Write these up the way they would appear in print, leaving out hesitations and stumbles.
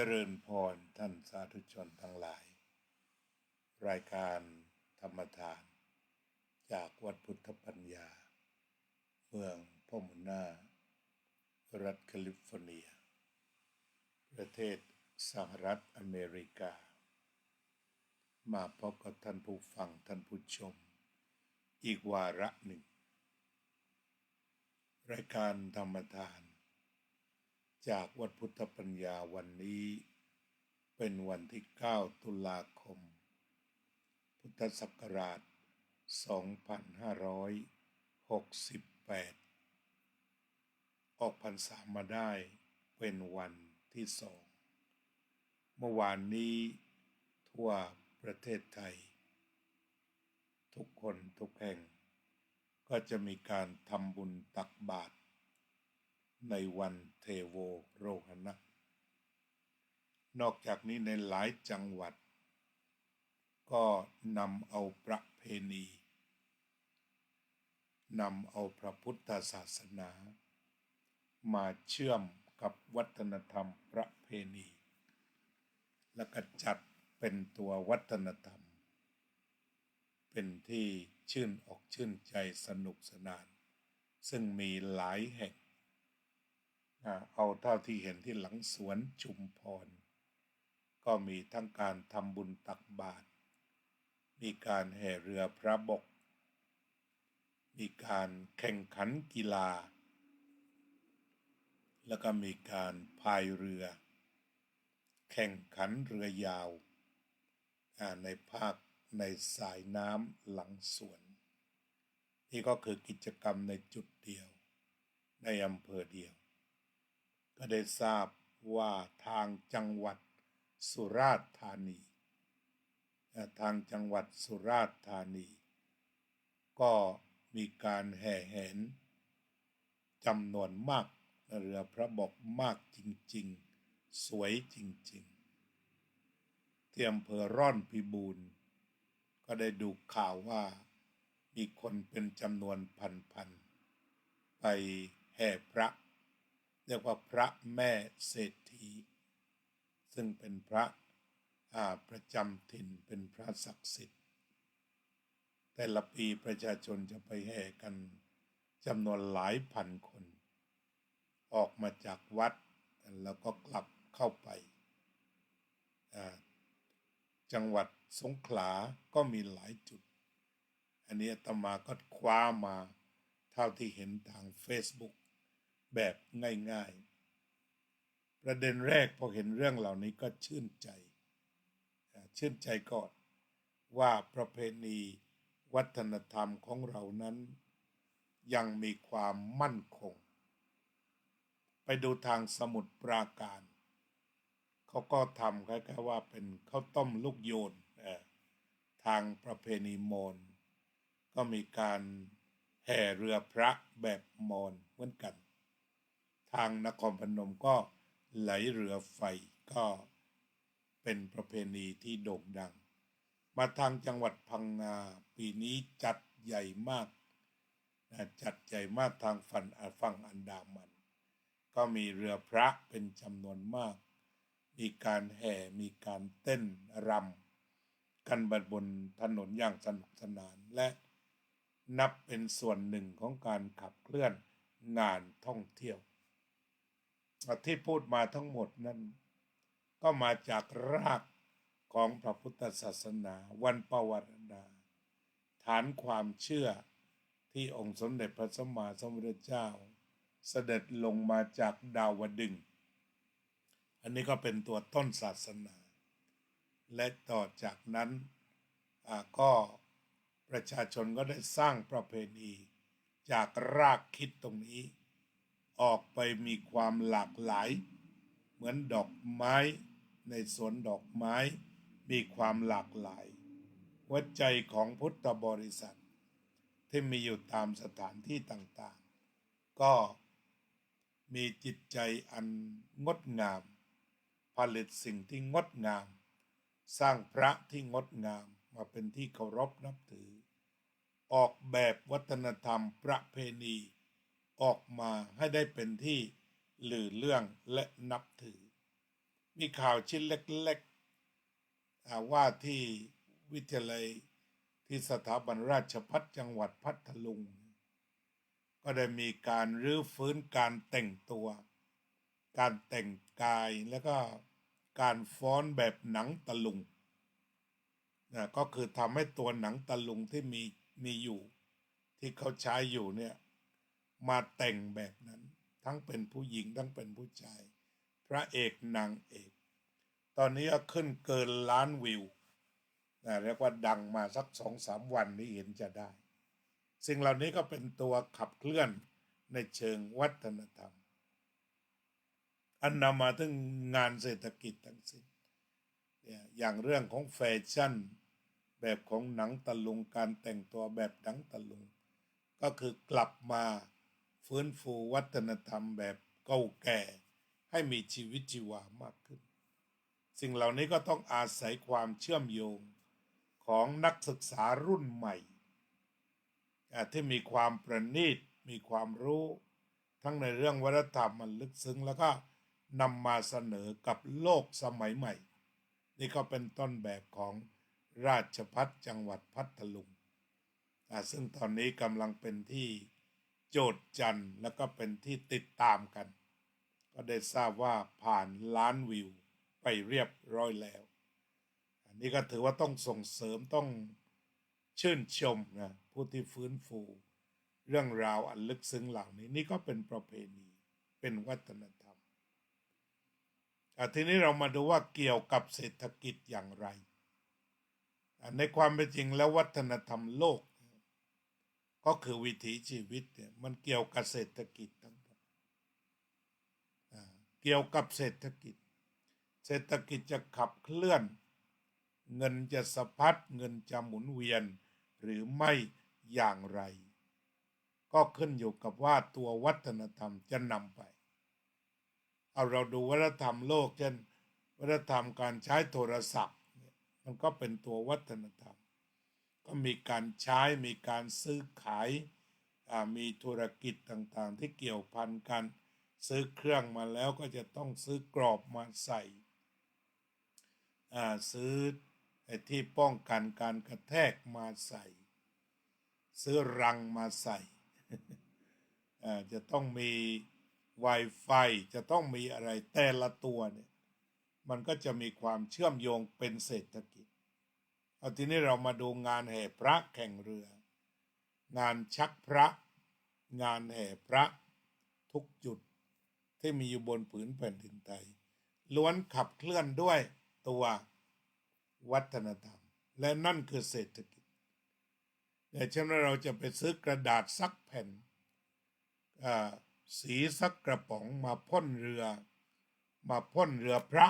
จริญพรท่านสาธุชนทั้งหลายรายการธรรมทานจากวัดพุทธปัญญาเมืองพอมูนารัฐแคลิฟอร์เนียประเทศสหรัฐอเมริกามาพบกับท่านผู้ฟังท่านผู้ชมอีกวาระหนึ่งรายการธรรมทานจากวัดพุทธปัญญาวันนี้เป็นวันที่9ตุลาคมพุทธศักราช2568ออกพรรษามาได้เป็นวันที่2เมื่อวานนี้ทั่วประเทศไทยทุกคนทุกแห่งก็จะมีการทำบุญตักบาตรในวันเทโวโรหณะนอกจากนี้ในหลายจังหวัดก็นำเอาประเพณีนำเอาพระพุทธศาสนามาเชื่อมกับวัฒนธรรมประเพณีและก็จัดเป็นตัววัฒนธรรมเป็นที่ชื่นอกชื่นใจสนุกสนานซึ่งมีหลายแห่งเอาเท่าที่เห็นที่หลังสวนชุมพรก็มีทั้งการทำบุญตักบาตรมีการแห่เรือพระบกมีการแข่งขันกีฬาแล้วก็มีการพายเรือแข่งขันเรือยาวในภาคในสายน้ำหลังสวนนี่ก็คือกิจกรรมในจุดเดียวในอำเภอเดียวก็ได้ทราบว่าทางจังหวัดสุราษฎร์ธานีก็มีการแห่แหนจำนวนมากเรือพระบกมากจริงๆสวยจริงๆที่อำเภอร่อนพิบูลก็ได้ดูข่าวว่ามีคนเป็นจำนวนพันๆไปแห่พระเรียกว่าพระแม่เศรษฐีซึ่งเป็นพระประจำถิ่นเป็นพระศักดิ์สิทธิ์แต่ละปีประชาชนจะไปแห่กันจำนวนหลายพันคนออกมาจากวัดแล้วก็กลับเข้าไปจังหวัดสงขลาก็มีหลายจุดอันนี้อาตมาก็คว้ามาเท่าที่เห็นทาง Facebook แบบง่ายๆประเด็นแรกพอเห็นเรื่องเหล่านี้ก็ชื่นใจก่อนว่าประเพณีวัฒนธรรมของเรานั้นยังมีความมั่นคงไปดูทางสมุทรปราการเขาก็ทำคล้ายๆว่าเป็นข้าวต้มลูกโยนทางประเพณีมอญก็มีการแห่เรือพระแบบมอญเหมือนกันทางนครพนมก็ไหลเรือไฟก็เป็นประเพณีที่โด่งดังมาทางจังหวัดพังงาปีนี้จัดใหญ่มากทางฝั่งอันดามันก็มีเรือพระเป็นจำนวนมากมีการแห่มีการเต้นรำกันบนถนนอย่างสนุกสนานและนับเป็นส่วนหนึ่งของการขับเคลื่อนงานท่องเที่ยวที่พูดมาทั้งหมดนั้นก็มาจากรากของพระพุทธศาสนาวันปวารณาฐานความเชื่อที่องค์สมเด็จพระสัมมาสัมพุทธเจ้าเสด็จลงมาจากดาวดึงส์อันนี้ก็เป็นตัวต้นศาสนาและต่อจากนั้นก็ประชาชนก็ได้สร้างประเพณีจากรากคิดตรงนี้ออกไปมีความหลากหลายเหมือนดอกไม้ในสวนดอกไม้มีความหลากหลายหัวใจของพุทธบริษัทที่มีอยู่ตามสถานที่ต่างๆก็มีจิตใจอันงดงามผลิตสิ่งที่งดงามสร้างพระที่งดงามมาเป็นที่เคารพนับถือออกแบบวัฒนธรรมประเพณีออกมาให้ได้เป็นที่ลือเรื่องและนับถือ มีข่าวชิ้นเล็กๆว่าที่วิทยาลัยที่สถาบันราชภัฏจังหวัดพัทลุงก็ได้มีการรื้อฟื้นการแต่งตัวการแต่งกายแล้วก็การฟ้อนแบบหนังตะลุงก็คือทำให้ตัวหนังตะลุงที่มีอยู่ที่เขาใช้อยู่เนี่ยมาแต่งแบบนั้นทั้งเป็นผู้หญิงทั้งเป็นผู้ชายพระเอกนางเอกตอนนี้ก็ขึ้นเกินล้านวิวเรียกว่าดังมาสัก2-3 วันนี้เห็นจะได้สิ่งเหล่านี้ก็เป็นตัวขับเคลื่อนในเชิงวัฒนธรรมอันนำมาถึงงานเศรษฐกิจทั้งสิ้นอย่างเรื่องของแฟชั่นแบบของหนังตะลุงการแต่งตัวแบบหนังตะลุงก็คือกลับมาฟื้นฟูวัฒนธรรมแบบเก่าแก่ให้มีชีวิตชีวามากขึ้นสิ่งเหล่านี้ก็ต้องอาศัยความเชื่อมโยงของนักศึกษารุ่นใหม่ที่มีความประณีตมีความรู้ทั้งในเรื่องวัฒนธรรมมันลึกซึ้งแล้วก็นำมาเสนอกับโลกสมัยใหม่นี่ก็เป็นต้นแบบของราชภัฏจังหวัดพัทลุงซึ่งตอนนี้กำลังเป็นที่โจษจันแล้วก็เป็นที่ติดตามกันก็ได้ทราบว่าผ่านล้านวิวไปเรียบร้อยแล้วอันนี้ก็ถือว่าต้องส่งเสริมต้องชื่นชมนะผู้ที่ฟื้นฟูเรื่องราวอันลึกซึ้งเหล่านี้นี่ก็เป็นประเพณีเป็นวัฒนธรรมทีนี้เรามาดูว่าเกี่ยวกับเศรษฐกิจอย่างไรในความเป็นจริงแล้ววัฒนธรรมโลกก็คือวิถีชีวิตเนี่ยมันเกี่ยวกับเศรษฐกิจทั้งหมดเกี่ยวกับเศรษฐกิจจะขับเคลื่อนเงินจะสะพัดเงินจะหมุนเวียนหรือไม่อย่างไรก็ขึ้นอยู่กับว่าตัววัฒนธรรมจะนำไปเอาเราดูวัฒนธรรมโลกเช่นวัฒนธรรมการใช้โทรศัพท์มันก็เป็นตัววัฒนธรรมก็มีการใช้มีการซื้อขายมีธุรกิจต่างๆที่เกี่ยวพันกันซื้อเครื่องมาแล้วก็จะต้องซื้อกรอบมาใส่ซื้อที่ป้องกันการกระแทกมาใส่ซื้อรังมาใส่ จะต้องมี Wi-Fi จะต้องมีอะไรแต่ละตัวเนี่ยมันก็จะมีความเชื่อมโยงเป็นเศรษฐกิจเอาทีนี้เรามาดูงานแห่พระแข่งเรืองานชักพระงานแห่พระทุกจุดที่มีอยู่บนผืนแผ่นดินไทยล้วนขับเคลื่อนด้วยตัววัฒนธรรมและนั่นคือเศรษฐกิจอย่างเช่นเราจะไปซื้อกระดาษสักแผ่นสีสักกระป๋องมาพ่นเรือพระ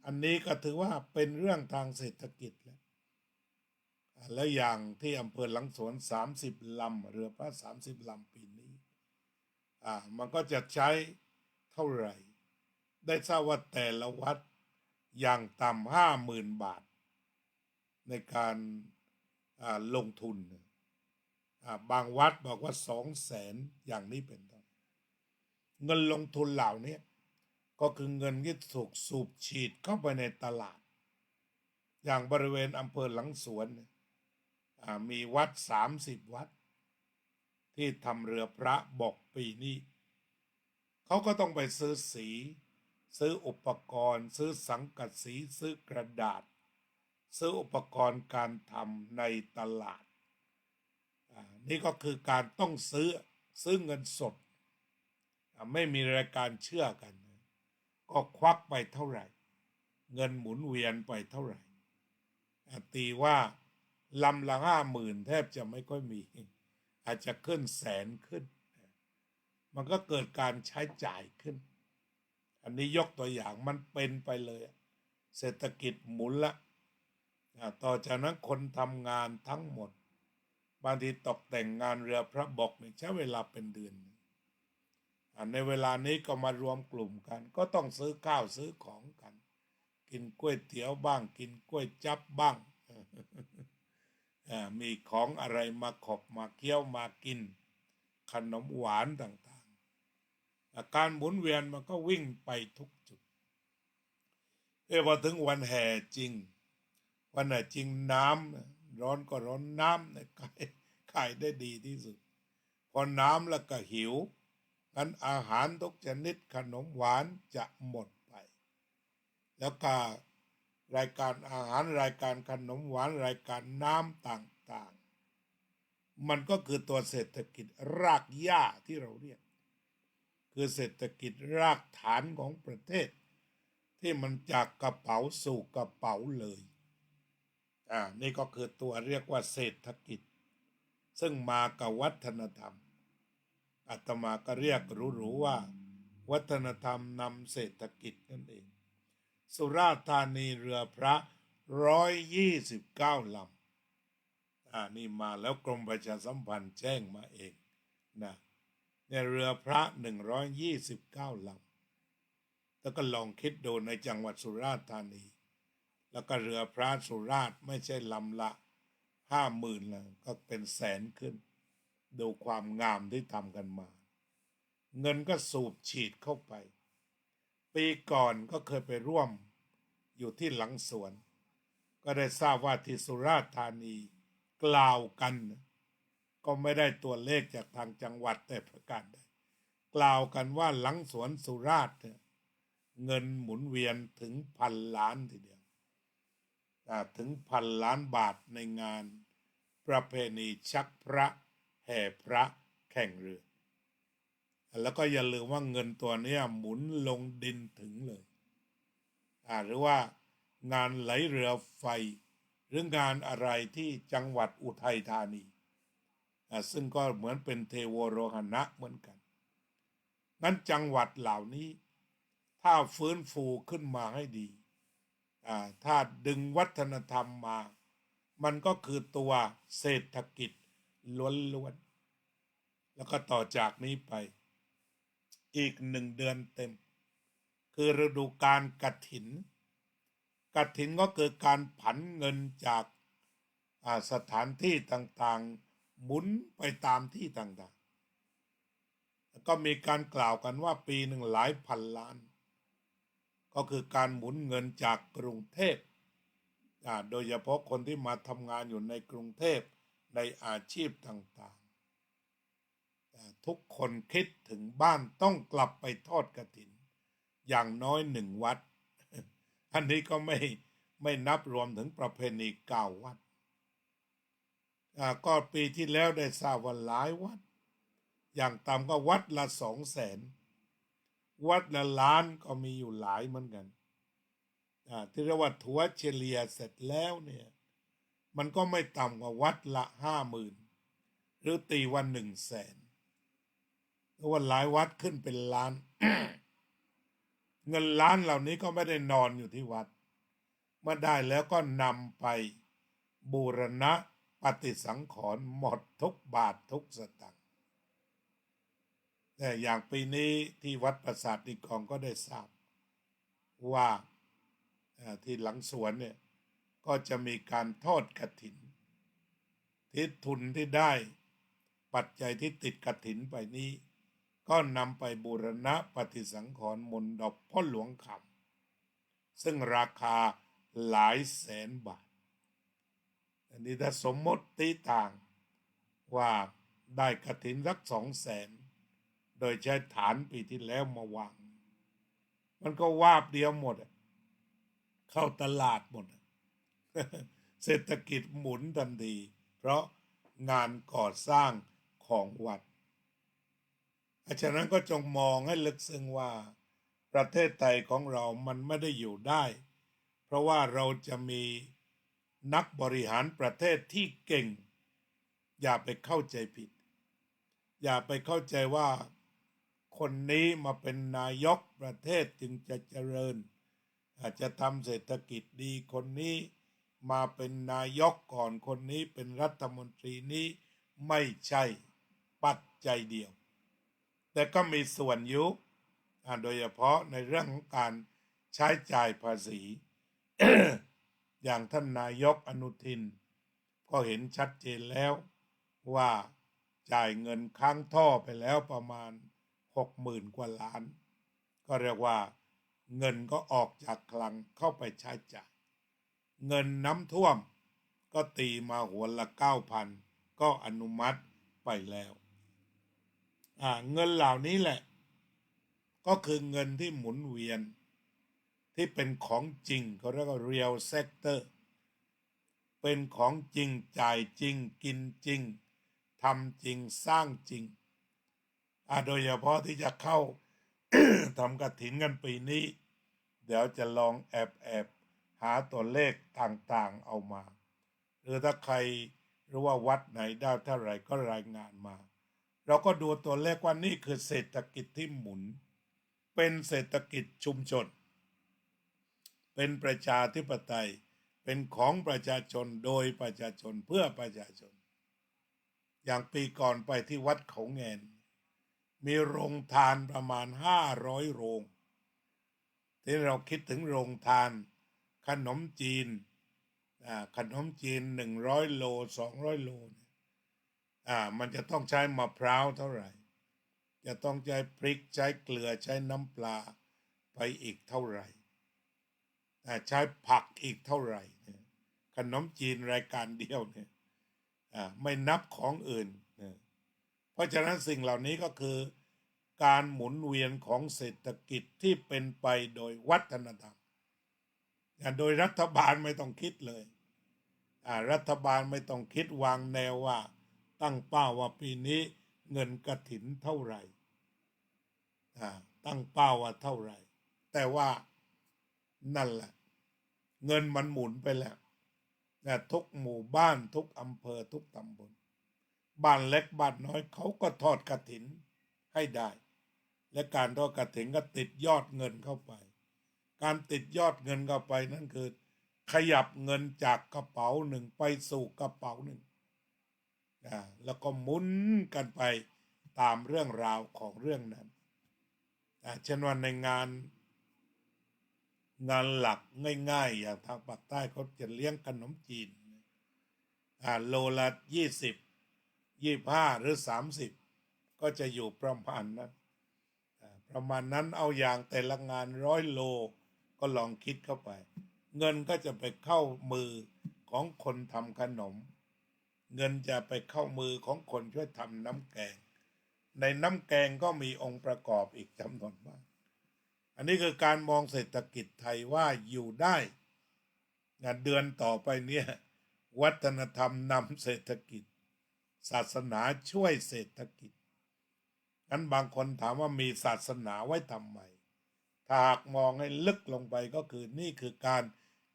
อันนี้ก็ถือว่าเป็นเรื่องทางเศรษฐกิจและอย่างที่อำเภอหลังสวน30 ลำเรือพระ30 ลำปีนี้มันก็จะใช้เท่าไหร่ได้ทราบว่าแต่ละวัดอย่างต่ำ50,000 บาทในการลงทุนบางวัดบอกว่า200,000อย่างนี้เป็นต้นเงินลงทุนเหล่านี้ก็คือเงินที่ถูกสูบฉีดเข้าไปในตลาดอย่างบริเวณอำเภอหลังสวนมีวัด30 วัดที่ทำเรือพระบอกปีนี้เขาก็ต้องไปซื้อสีซื้ออุปกรณ์ซื้อสังกะสีซื้อกระดาษซื้ออุปกรณ์การทำในตลาดนี่ก็คือการต้องซื้อเงินสดไม่มีรายการเชื่อกันก็ควักไปเท่าไหร่เงินหมุนเวียนไปเท่าไหร่ตีว่าลำละ50,000แทบจะไม่ค่อยมีอาจจะขึ้น100,000ขึ้นมันก็เกิดการใช้จ่ายขึ้นอันนี้ยกตัวอย่างมันเป็นไปเลยเศรษฐกิจหมุนละต่อจากนั้นคนทำงานทั้งหมดบางทีตกแต่งงานเรือพระบกใช้เวลาเป็นเดือนในเวลานี้ก็มารวมกลุ่มกันก็ต้องซื้อข้าวซื้อของกันกินก๋วยเตี๋ยวบ้างกินก๋วยจั๊บบ้างมีของอะไรมาขบมาเคี้ยวมากินขนมหวานต่างๆการหมุนเวียนมันก็วิ่งไปทุกจุด พอถึงวันแห่จริงวันไหนจริงน้ำร้อนก็ร้อนน้ำเนี่ยขายได้ดีที่สุดพอน้ำแล้วก็หิวงั้นอาหารทุกชนิดขนมหวานจะหมดไปแล้วก็รายการอาหารรายการขนมหวานรายการน้ำต่างๆมันก็คือตัวเศรษฐกิจรากหญ้าที่เราเรียกคือเศรษฐกิจรากฐานของประเทศที่มันจากกระเป๋าสู่กระเป๋าเลยนี่ก็คือตัวเรียกว่าเศรษฐกิจซึ่งมากับวัฒนธรรมอาตมาก็เรียกรู้ว่าวัฒนธรรมนำเศรษฐกิจนั่นเองสุราษฎร์ธานีเรือพระ129 ลำนี่มาแล้วกรมประชาสัมพันธ์แจ้งมาเองนะเนี่ยเรือพระ129 ลำแล้วก็ลองคิดดูในจังหวัดสุราษฎร์ธานีแล้วก็เรือพระสุราษฎร์ไม่ใช่ลำละ50,000แล้วก็เป็นแสนขึ้นดูความงามที่ทำกันมาเงินก็สูบฉีดเข้าไปปีก่อนก็เคยไปร่วมอยู่ที่หลังสวนก็ได้ทราบว่าที่สุราษฎร์ธานีกล่าวกันก็ไม่ได้ตัวเลขจากทางจังหวัดแต่ประกาศได้กล่าวกันว่าหลังสวนสุราษฎร์เงินหมุนเวียนถึง1,000 ล้านทีเดียวถึง1,000 ล้านบาทในงานประเพณีชักพระแห่พระแข่งเรือแล้วก็อย่าลืมว่าเงินตัวนี้หมุนลงดินถึงเลยหรือว่างานไหลเรือไฟหรืองานอะไรที่จังหวัดอุทัยธานีซึ่งก็เหมือนเป็นเทโวโรหณะเหมือนกันนั้นจังหวัดเหล่านี้ถ้าฟื้นฟูขึ้นมาให้ดีถ้าดึงวัฒนธรรมมามันก็คือตัวเศรษฐกิจล้วนๆแล้วก็ต่อจากนี้ไปอีก1 เดือนเต็มคือฤดูกาลกฐินก็คือการผันเงินจากสถานที่ต่างๆหมุนไปตามที่ต่างๆแล้วก็มีการกล่าวกันว่าปีหนึ่งหลายพันล้านก็คือการหมุนเงินจากกรุงเทพโดยเฉพาะคนที่มาทำงานอยู่ในกรุงเทพในอาชีพต่างๆทุกคนคิดถึงบ้านต้องกลับไปทอดกฐินอย่างน้อย1 วัดอันนี้ก็ไม่นับรวมถึงประเพณี9 วัดก็ปีที่แล้วได้ทราบว่าหลายวัดอย่างต่ำก็วัดละ200,000วัดละล้านก็มีอยู่หลายเหมือนกันที่เรียกว่าถัวเฉลี่ยเสร็จแล้วเนี่ยมันก็ไม่ต่ำกว่าวัดละ50,000หรือตีวัน100,000เพราะว่าหลายวัดขึ้นเป็นล้าน เงินล้านเหล่านี้ก็ไม่ได้นอนอยู่ที่วัดเมื่อได้แล้วก็นำไปบูรณะปฏิสังขรณ์หมดทุกบาททุกสตางค์แต่อย่างปีนี้ที่วัดปราสาทนิกรก็ได้ทราบว่าที่หลังสวนเนี่ยก็จะมีการทอดกฐินที่ทุนที่ได้ปัจจัยที่ติดกฐินไปนี้ก็นำไปบูรณะปฏิสังขรณ์มนต์ดอกพ่อหลวงคำซึ่งราคาหลายแสนบาทอันนี้ถ้าสมมติตีต่างว่าได้กฐินสัก200,000โดยใช้ฐานปีที่แล้วมาวางมันก็วาบเดียวหมดเข้าตลาดหมด เศรษฐกิจหมุนทันทีเพราะงานก่อสร้างของวัดฉะนั้นก็จงมองให้ลึกซึ้งว่าประเทศไทยของเรามันไม่ได้อยู่ได้เพราะว่าเราจะมีนักบริหารประเทศที่เก่งอย่าไปเข้าใจผิดอย่าไปเข้าใจว่าคนนี้มาเป็นนายกประเทศจึงจะเจริญอาจจะทำเศรษฐกิจดีคนนี้มาเป็นนายกก่อนคนนี้เป็นรัฐมนตรีนี้ไม่ใช่ปัจจัยเดียวแต่ก็มีส่วนยุโดยเฉพาะในเรื่องของการใช้จ่ายภาษี อย่างท่านนายกอนุทินก็เห็นชัดเจนแล้วว่าจ่ายเงินค้างท่อไปแล้วประมาณ60,000 กว่าล้านก็เรียกว่า เงินก็ออกจากคลังเข้าไปใช้จ่ายเงินน้ำท่วมก็ตีมาหัวละ 9,000 ก็อนุมัติไปแล้วเงินเหล่านี้แหละก็คือเงินที่หมุนเวียนที่เป็นของจริงเขาเรียกว่า real sector เป็นของจริงจ่ายจริงกินจริงทำจริงสร้างจริงโดยเฉพาะที่จะเข้า ทำกฐินกันปีนี้เดี๋ยวจะลองแอบหาตัวเลขต่างๆเอามาหรือถ้าใครรู้ว่าวัดไหนได้เท่าไหร่ก็รายงานมาเราก็ดูตัวเลขว่านี่คือเศรษฐกิจที่หมุนเป็นเศรษฐกิจชุมชนเป็นประชาธิปไตยเป็นของประชาชนโดยประชาชนเพื่อประชาชนอย่างปีก่อนไปที่วัดเขาแงนมีโรงทานประมาณ500 โรงที่เราคิดถึงโรงทานขนมจีนขนมจีน100 โล200 โลมันจะต้องใช้มะพร้าวเท่าไหร่จะต้องใช้พริกใช้เกลือใช้น้ำปลาไปอีกเท่าไหร่ใช้ผักอีกเท่าไหร่ขนมจีนรายการเดียวเนี่ยไม่นับของอื่นเพราะฉะนั้นสิ่งเหล่านี้ก็คือการหมุนเวียนของเศรษฐกิจที่เป็นไปโดยวัฒนธรรมโดยรัฐบาลไม่ต้องคิดเลยรัฐบาลไม่ต้องคิดวางแนวว่าตั้งเป้าว่าปีนี้เงินกฐินเท่าไหร่ตั้งเป้าว่าเท่าไหร่แต่ว่านั่นแหละเงินมันหมุนไปแล้วทุกหมู่บ้านทุกอำเภอทุกตำบลบ้านเล็กบ้านน้อยเขาก็ทอดกฐินให้ได้และการทอดกฐินก็ติดยอดเงินเข้าไปการติดยอดเงินเข้าไปนั่นคือขยับเงินจากกระเป๋าหนึ่งไปสู่กระเป๋าหนึ่งแล้วก็หมุนกันไปตามเรื่องราวของเรื่องนั้นเช่นว่าในงานหลักง่ายๆอย่างทางภาคใต้เขาจะเลี้ยงขนมจีนโลละ20 25หรือ30ก็จะอยู่ประมาณนั้นเอาอย่างแต่ละงาน100 โลก็ลองคิดเข้าไปเงินก็จะไปเข้ามือของคนทำขนมเงินจะไปเข้ามือของคนช่วยทำน้ำแกงในน้ำแกงก็มีองค์ประกอบอีกจำนวนมากอันนี้คือการมองเศรษฐกิจไทยว่าอยู่ได้เดือนต่อไปเนี่ยวัฒนธรรมนำเศรษฐกิจศาสนาช่วยเศรษฐกิจงั้นบางคนถามว่ามีศาสนาไว้ทำไมถ้าหากมองให้ลึกลงไปก็คือนี่คือการ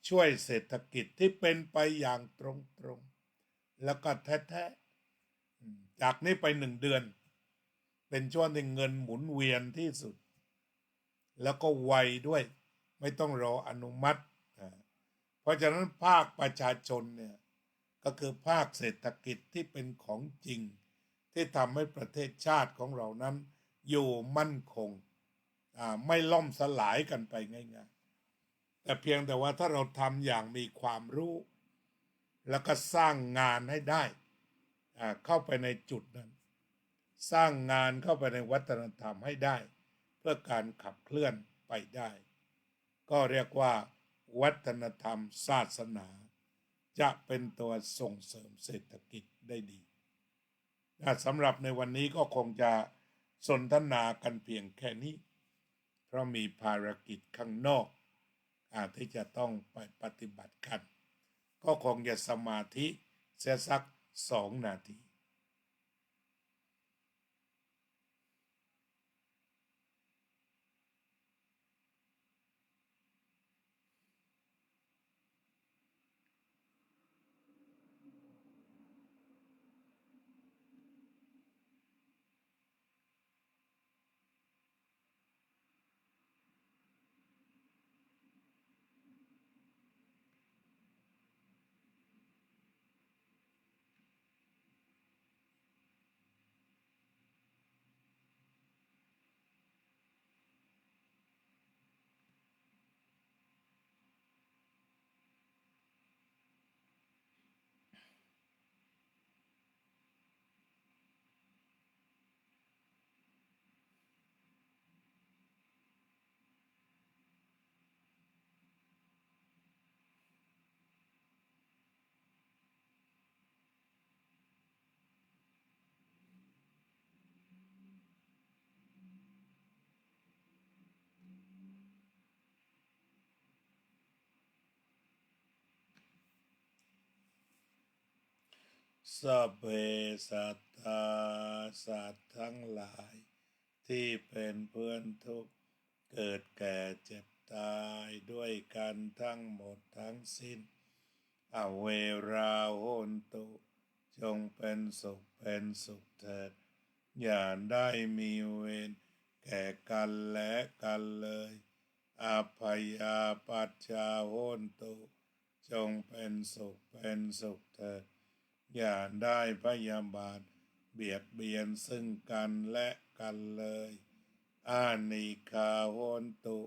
ช่วยเศรษฐกิจที่เป็นไปอย่างตรงๆแล้วก็แท้ๆจากนี้ไป1 เดือนเป็นช่วงที่เงินหมุนเวียนที่สุดแล้วก็ไวด้วยไม่ต้องรออนุมัติเพราะฉะนั้นภาคประชาชนเนี่ยก็คือภาคเศรษฐกิจที่เป็นของจริงที่ทำให้ประเทศชาติของเรานั้นอยู่มั่นคงไม่ล่มสลายกันไปง่ายๆแต่เพียงแต่ว่าถ้าเราทำอย่างมีความรู้แล้วก็สร้างงานให้ได้เข้าไปในจุดนั้นสร้างงานเข้าไปในวัฒนธรรมให้ได้เพื่อการขับเคลื่อนไปได้ก็เรียกว่าวัฒนธรรมศาสนาจะเป็นตัวส่งเสริมเศรษฐกิจได้ดีสำหรับในวันนี้ก็คงจะสนทนากันเพียงแค่นี้เพราะมีภารกิจข้างนอกที่จะต้องไปปฏิบัติกันก็คงจะสมาธิเสียสัก2 นาที สัพเพสัตตาสัตว์ทั้งหลายที่เป็นเพื่อนทุกข์เกิดแก่เจ็บตายด้วยกันทั้งหมดทั้งสิ้นอเวราโหนตุจงเป็นสุขเถิดอย่าได้มีเวรแก่กันและกันเลยอภัยาปัชชาโหนตุจงเป็นสุขเถิดอย่าได้พยาบาทเบียดเบียนซึ่งกันและกันเลยอานิคาโหนตุ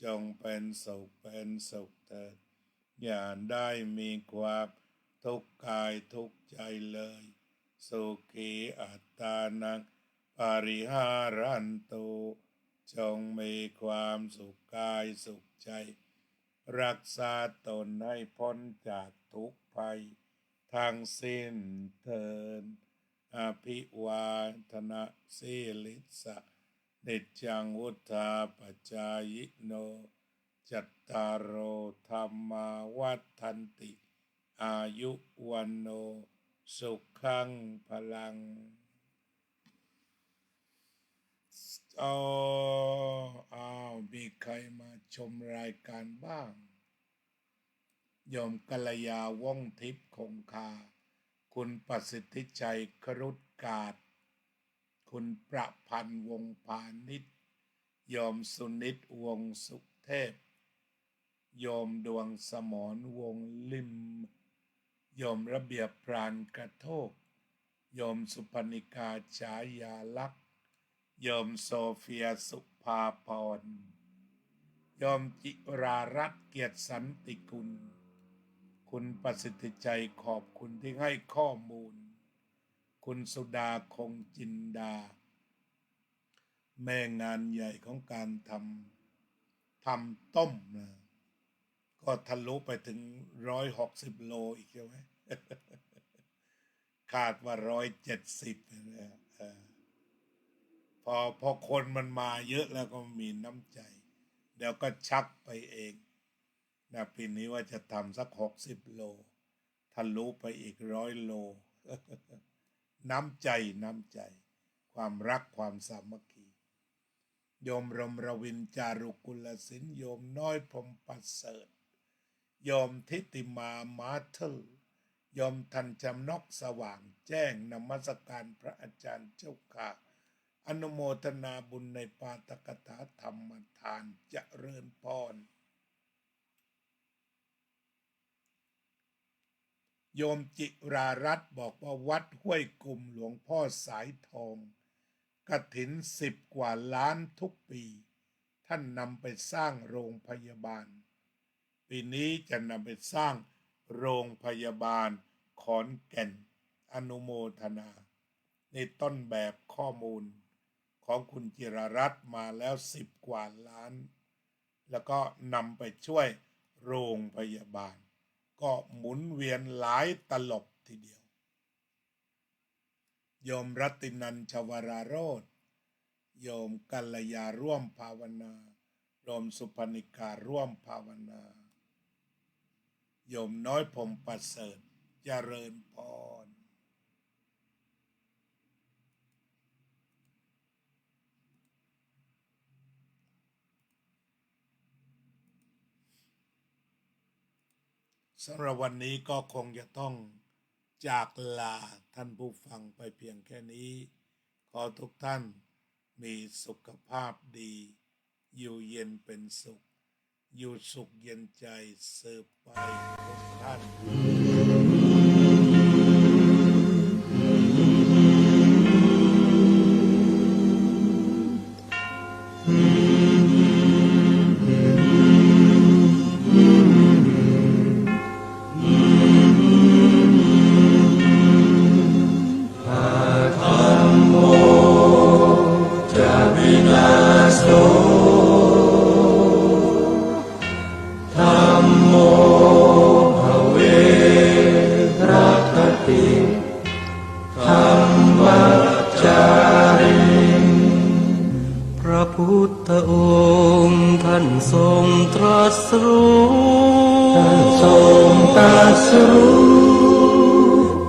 จงเป็นสุขเถิดอย่าได้มีความทุกข์กายทุกข์ใจเลยสุขีอัตตานังปริหารันตุจงมีความสุขกายสุขใจรักษาตนให้พ้นจากทุกภัยทั้งสิ้นเถิดอภิวาทนาสีลิสะนิจจังวุธาปจายโนจัตตารโอธรรมาวัฏันติอายุวันโนสุขังพลังมีใครมาชมรายการบ้างโยมกัลยาว่องทิพย์คงคาคุณประสิทธิชัยครุฑกาศคุณประพันธ์วงศ์พาณิชย์โยมสุนิตวงศ์สุเทพโยมดวงสมรวงศ์ลิมโยมระเบียบพรานกระโทกโยมสุพนิกาฉายาลักษณ์โยมโซเฟียสุภาพรโยมจิรารัตน์เกียรติสันติกุลคุณประสิทธิใจขอบคุณที่ให้ข้อมูลคุณสุดาคงจินดาแม่งานใหญ่ของการทำต้มนะก็ทะลุไปถึง160 โลอีกใช่ไหม คาดว่า170นะพอคนมันมาเยอะแล้วก็มีน้ำใจเดี๋ยวก็ชักไปเองนะปีนี้ว่าจะทำสัก60 โลทะลุไปอีก100 โล น้ำใจความรักความสามัคคีโยมรมรวินจารุกุลศิลป์โยมน้อยพรหมประเสริฐโยมทิติมามาเทลโยมทันจำนกสว่างแจ้งนมัสการพระอาจารย์เจ้าค่ะอนุโมทนาบุญในปาฐกถาธรรมทานเจริญพรโยมจิรารัตน์บอกว่าวัดห้วยกุมหลวงพ่อสายทองกฐิน10 กว่าล้านทุกปีท่านนำไปสร้างโรงพยาบาลปีนี้จะนำไปสร้างโรงพยาบาลขอนแก่นอนุโมทนาในต้นแบบข้อมูลของคุณจิรารัตน์มาแล้ว10 กว่าล้านแล้วก็นำไปช่วยโรงพยาบาลก็หมุนเวียนหลายตลบทีเดียวโยมรัตินันท์ชวราโรจน์โยมกัลยาร่วมภาวนาโยมสุพนิการร่วมภาวนาโยมน้อยพรหมประเสริฐเจริญพรสำหรับวันนี้ก็คงจะต้องจากลาท่านผู้ฟังไปเพียงแค่นี้ขอทุกท่านมีสุขภาพดีอยู่เย็นเป็นสุขอยู่สุขเย็นใจสืบไปทุกท่านพุทธองค์ท่านทรงตรัสรู้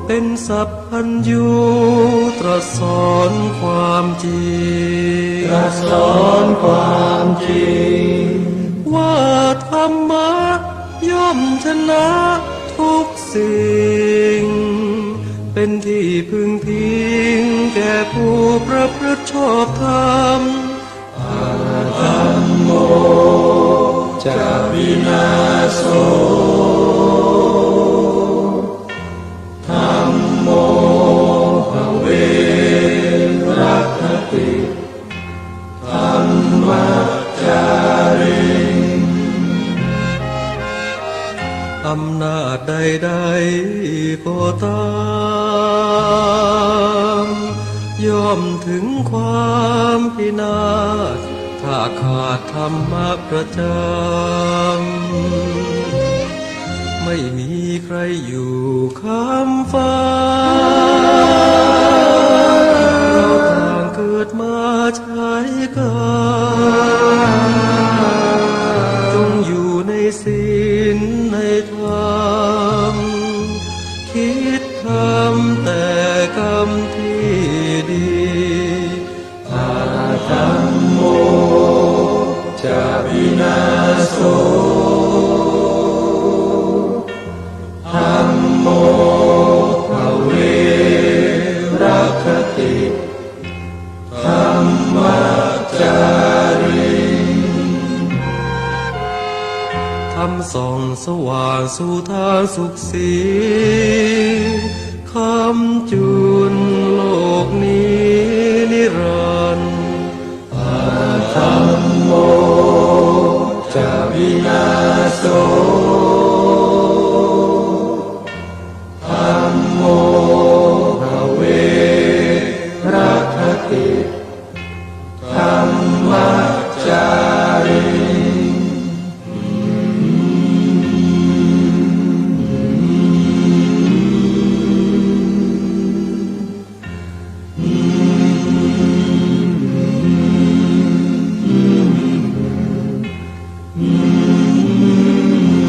เป็น เป็นสัพพัญญูตรัสสอนความจริง ตรัสสอนความจริง ว่าธรรมะย่อมชนะทุกสิ่ง เป็นที่พึงพิงแก่ผู้ประพฤติชอบธรรม ธัมโมจะวินาโสธัมโมภเวรัคติธัมมัจจาริง อำนาจใดๆก็ตามย่อมถึงความพินาศถ้าขาดธรรมะประจำไม่มีใครอยู่ค้ำฟ้าเราต่างเกิดมาใช้กันจงอยู่ในศีลในธรรมคิดทำแต่กรรมที่ดีธัมโมจะวินาโสธัมโมภเวรัคติธัมมัจจาริง ทำส่องสว่างสู่ทางสุขสีคำจุนโลกนี้นิรันดร์ ธัมโมจะวินาโสธัมโมภเวรัคติธัมมัจจาริง อ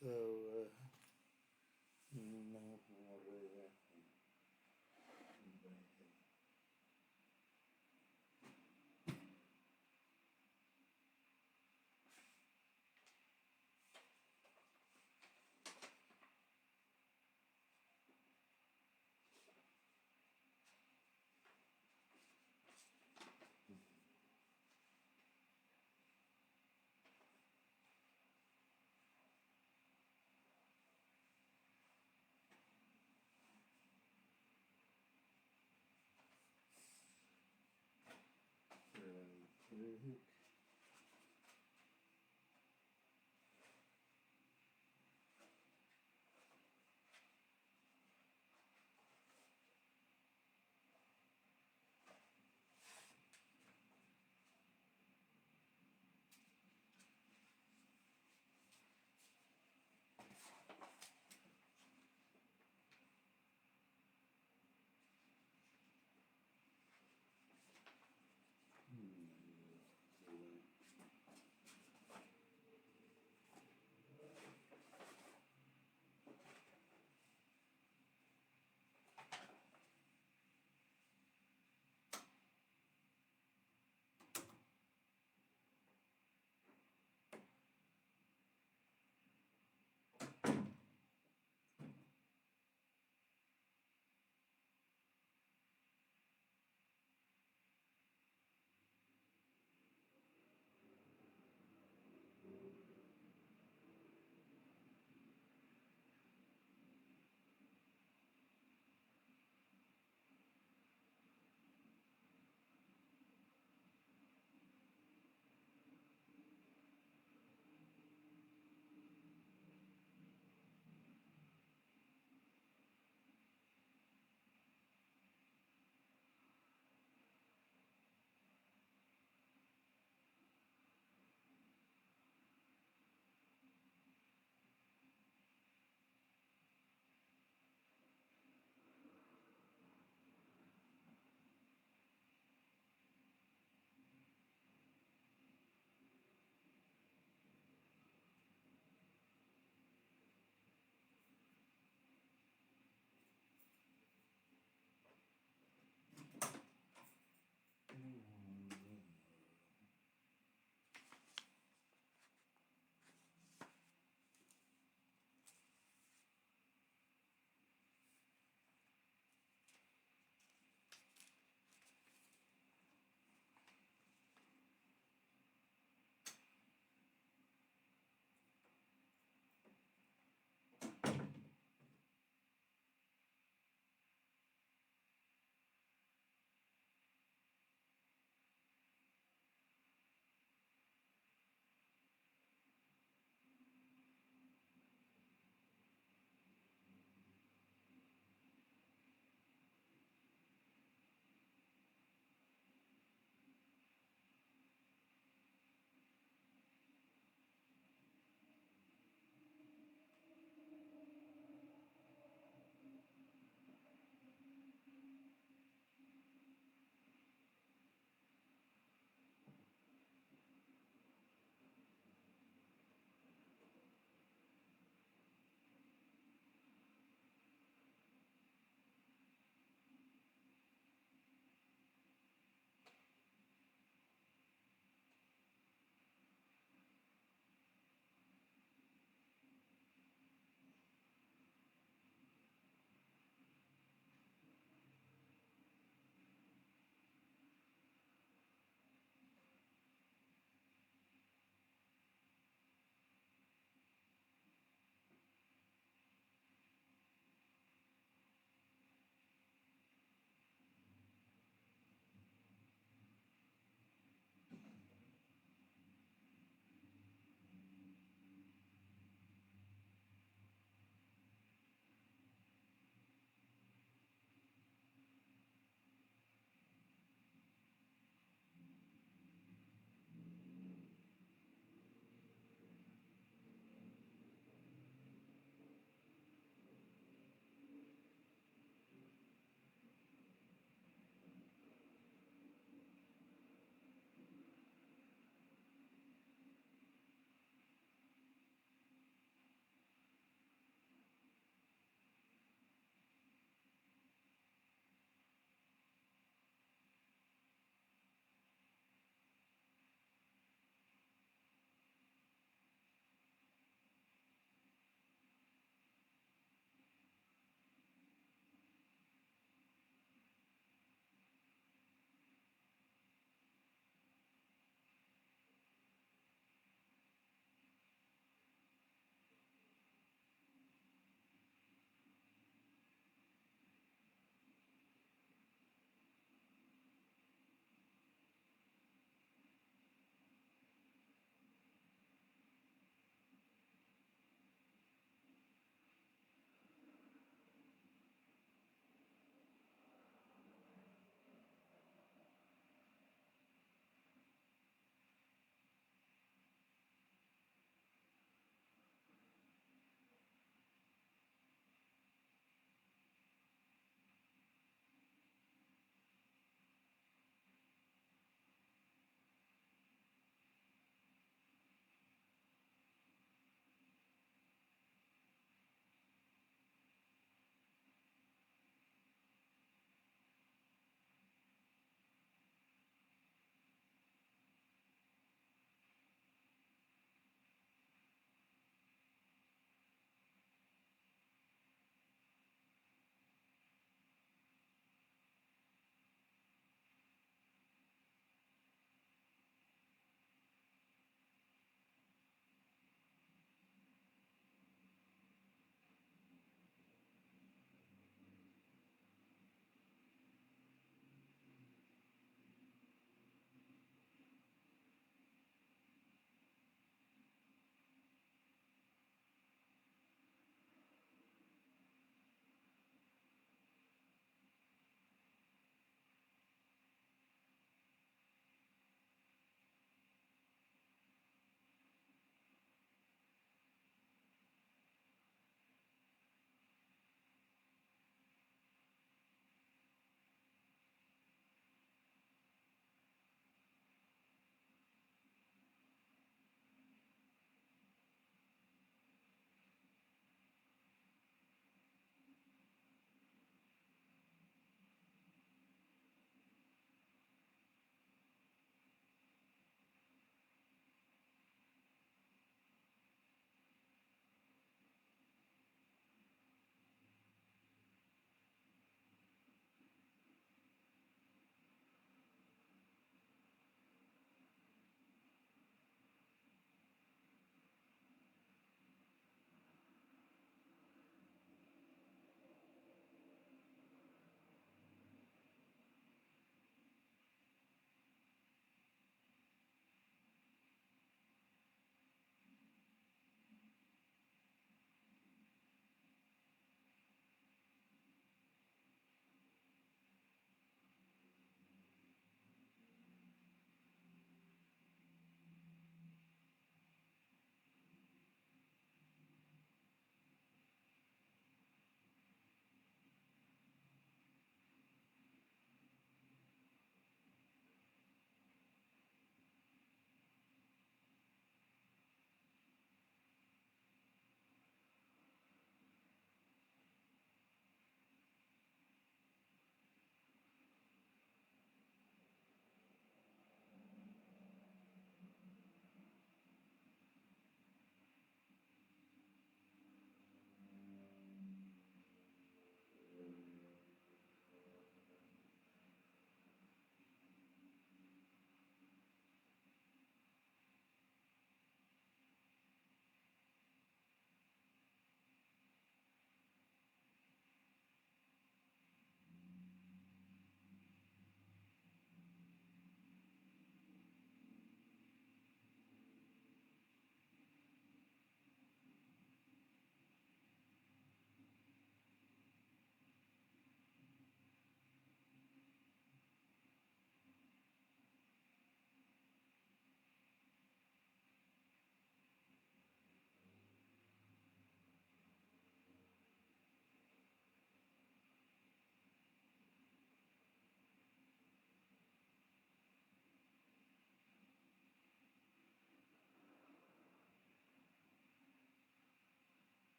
So